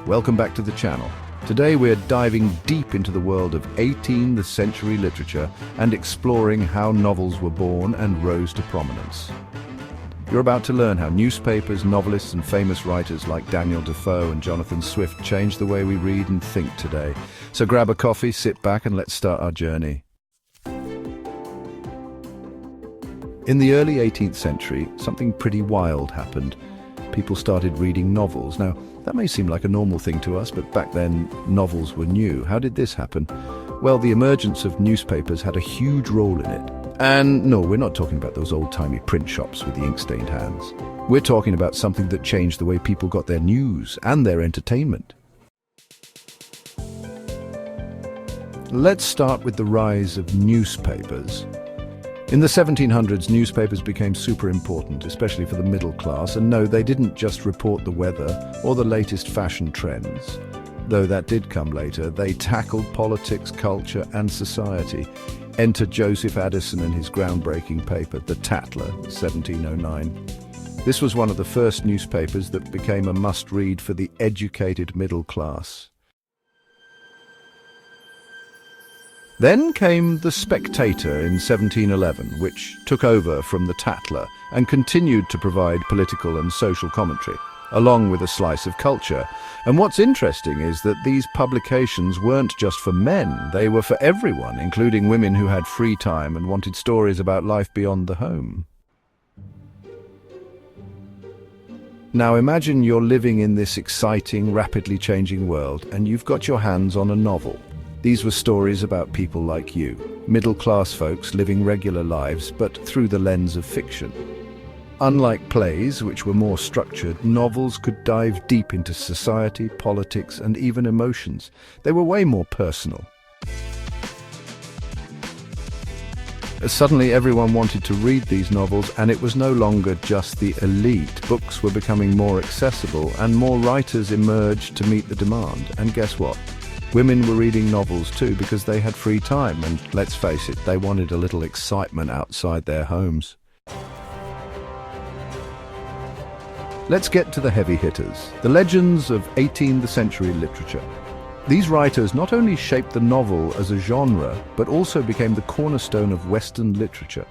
welcome back to the channel. Today we're diving deep into the world of 18th century literature and exploring how novels were born and rose to prominence. You're about to learn how newspapers, novelists and famous writers like Defoe and Jonathan Swift changed the way we read and think today. So grab a coffee, sit back and let's start our journey. In the early 18th century, something pretty wild happened. People started reading novels. Now, that may seem like a normal thing to us, but back then, novels were new. How did this happen? Well, the emergence of newspapers had a huge role in it. And no, we're not talking about those old-timey print shops with the ink-stained hands. We're talking about something that changed the way people got their news and their entertainment. Let's start with the rise of newspapers. In the 1700s, newspapers became super important, especially for the middle class, and no, they didn't just report the weather or the latest fashion trends. Though that did come later, they tackled politics, culture and society. Enter Joseph Addison and his groundbreaking paper, The Tatler, 1709. This was one of the first newspapers that became a must-read for the educated middle class. Then came The Spectator in 1711, which took over from The Tatler and continued to provide political and social commentary, along with a slice of culture. And what's interesting is that these publications weren't just for men, they were for everyone, including women who had free time and wanted stories about life beyond the home. Now imagine you're living in this exciting, rapidly changing world, and you've got your hands on a novel. These were stories about people like you, middle-class folks living regular lives, but through the lens of fiction. Unlike plays, which were more structured, novels could dive deep into society, politics, and even emotions. They were way more personal. Suddenly everyone wanted to read these novels, and it was no longer just the elite. Books were becoming more accessible, and more writers emerged to meet the demand. And guess what? Women were reading novels too because they had free time, and let's face it, they wanted a little excitement outside their homes. Let's get to the heavy hitters, the legends of 18th century literature. These writers not only shaped the novel as a genre, but also became the cornerstone of Western literature.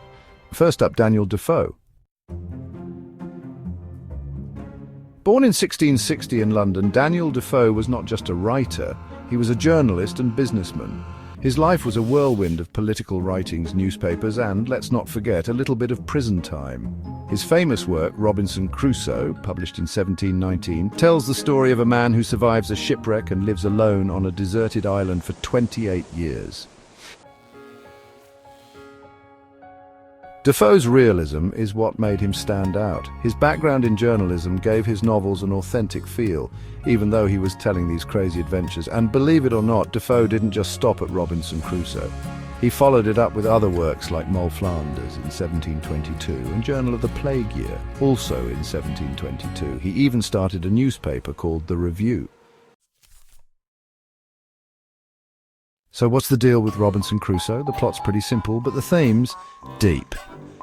First up, Defoe. Born in 1660 in London, Defoe was not just a writer, he was a journalist and businessman. His life was a whirlwind of political writings, newspapers, and, let's not forget, a little bit of prison time. His famous work, Robinson Crusoe, published in 1719, tells the story of a man who survives a shipwreck and lives alone on a deserted island for 28 years. Defoe's realism is what made him stand out. His background in journalism gave his novels an authentic feel, even though he was telling these crazy adventures. And believe it or not, Defoe didn't just stop at Robinson Crusoe. He followed it up with other works like Moll Flanders in 1722 and Journal of the Plague Year, also in 1722. He even started a newspaper called The Review. So what's the deal with Robinson Crusoe? The plot's pretty simple, but the theme's deep.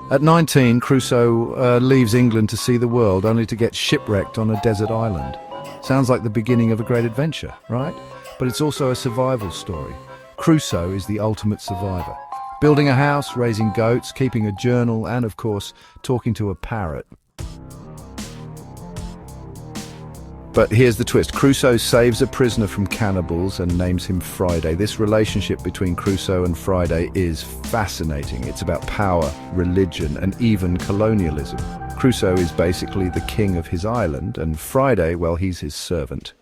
At 19, Crusoe leaves England to see the world, only to get shipwrecked on a desert island. Sounds like the beginning of a great adventure, right? But it's also a survival story. Crusoe is the ultimate survivor. Building a house, raising goats, keeping a journal, and of course, talking to a parrot. But here's the twist. Crusoe saves a prisoner from cannibals and names him Friday. This relationship between Crusoe and Friday is fascinating. It's about power, religion, and even colonialism. Crusoe is basically the king of his island, and Friday, well, he's his servant.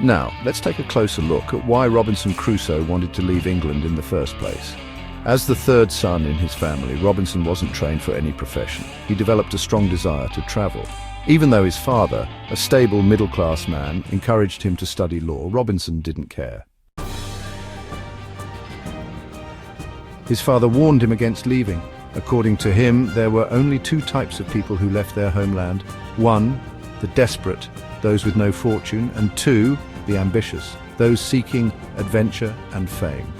Now, let's take a closer look at why Robinson Crusoe wanted to leave England in the first place. As the third son in his family, Robinson wasn't trained for any profession. He developed a strong desire to travel. Even though his father, a stable middle-class man, encouraged him to study law, Robinson didn't care. His father warned him against leaving. According to him, there were only two types of people who left their homeland. One, the desperate, those with no fortune, and two, the ambitious, those seeking adventure and fame.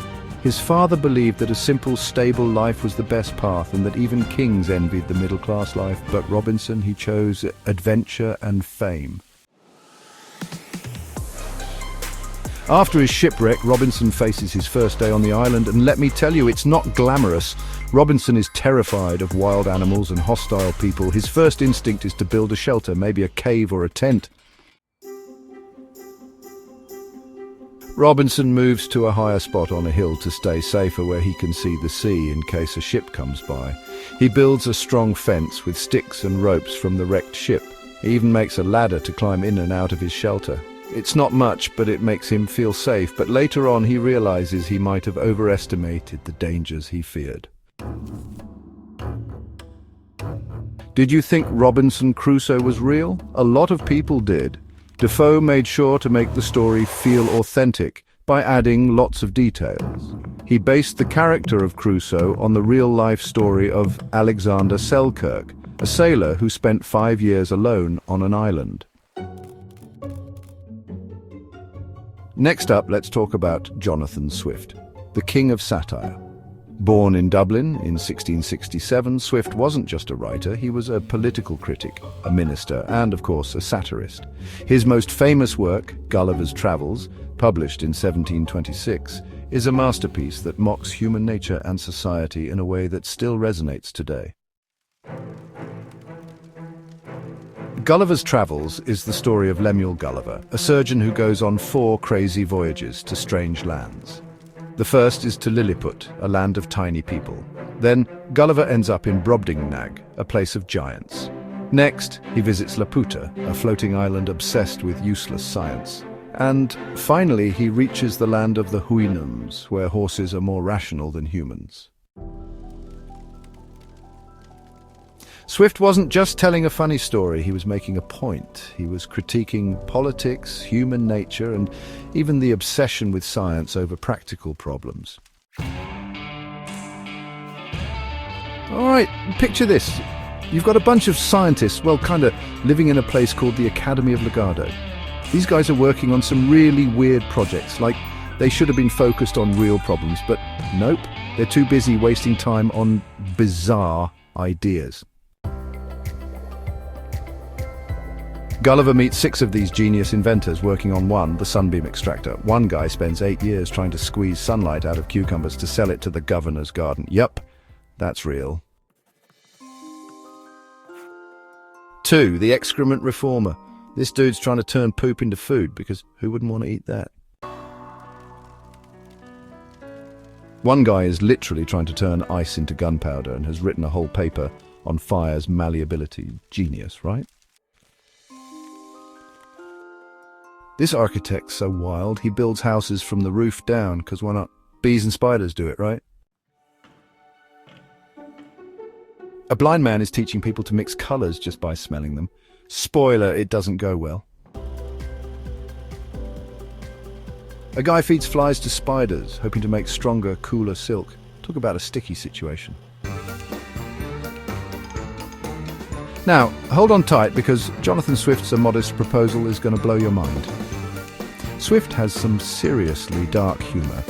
His father believed that a simple, stable life was the best path and that even kings envied the middle-class life, but Robinson, he chose adventure and fame. After his shipwreck, Robinson faces his first day on the island, and let me tell you, it's not glamorous. Robinson is terrified of wild animals and hostile people. His first instinct is to build a shelter, maybe a cave or a tent. Robinson moves to a higher spot on a hill to stay safer, where he can see the sea in case a ship comes by. He builds a strong fence with sticks and ropes from the wrecked ship. He even makes a ladder to climb in and out of his shelter. It's not much, but it makes him feel safe. But later on he realizes he might have overestimated the dangers he feared. Did you think Robinson Crusoe was real? A lot of people did. Defoe made sure to make the story feel authentic by adding lots of details. He based the character of Crusoe on the real-life story of Alexander Selkirk, a sailor who spent 5 years alone on an island. Next up, let's talk about Jonathan Swift, the king of satire. Born in Dublin in 1667, Swift wasn't just a writer, he was a political critic, a minister, and of course a satirist. His most famous work, Gulliver's Travels, published in 1726, is a masterpiece that mocks human nature and society in a way that still resonates today. Gulliver's Travels is the story of Lemuel Gulliver, a surgeon who goes on 4 crazy voyages to strange lands. The first is to Lilliput, a land of tiny people. Then Gulliver ends up in Brobdingnag, a place of giants. Next, he visits Laputa, a floating island obsessed with useless science. And finally, he reaches the land of the Houyhnhnms, where horses are more rational than humans. Swift wasn't just telling a funny story, he was making a point. He was critiquing politics, human nature, and even the obsession with science over practical problems. All right, picture this. You've got a bunch of scientists, well, kind of living in a place called the Academy of Legardo. These guys are working on some really weird projects, like they should have been focused on real problems, but nope, they're too busy wasting time on bizarre ideas. Gulliver meets 6 of these genius inventors working on one, the sunbeam extractor. One guy spends 8 years trying to squeeze sunlight out of cucumbers to sell it to the governor's garden. Yup, that's real. 2, the excrement reformer. This dude's trying to turn poop into food, because who wouldn't want to eat that? One guy is literally trying to turn ice into gunpowder and has written a whole paper on fire's malleability. Genius, right? This architect's so wild, he builds houses from the roof down, because why not? Bees and spiders do it, right? A blind man is teaching people to mix colours just by smelling them. Spoiler, it doesn't go well. A guy feeds flies to spiders, hoping to make stronger, cooler silk. Talk about a sticky situation. Now, hold on tight, because Jonathan Swift's A Modest Proposal is going to blow your mind. Swift has some seriously dark humour.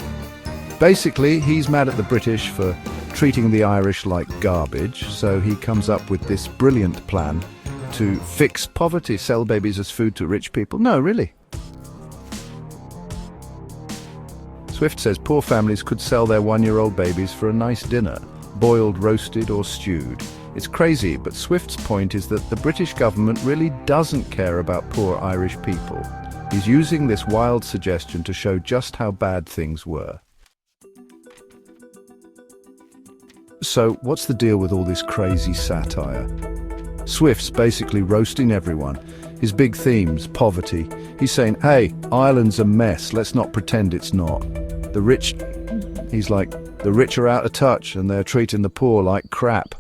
Basically, he's mad at the British for treating the Irish like garbage, so he comes up with this brilliant plan to fix poverty, sell babies as food to rich people. No, really. Swift says poor families could sell their 1-year-old babies for a nice dinner, boiled, roasted or stewed. It's crazy, but Swift's point is that the British government really doesn't care about poor Irish people. He's using this wild suggestion to show just how bad things were. So, what's the deal with all this crazy satire? Swift's basically roasting everyone. His big themes, poverty. He's saying, hey, Ireland's a mess, let's not pretend it's not. The rich, he's like, the rich are out of touch and they're treating the poor like crap.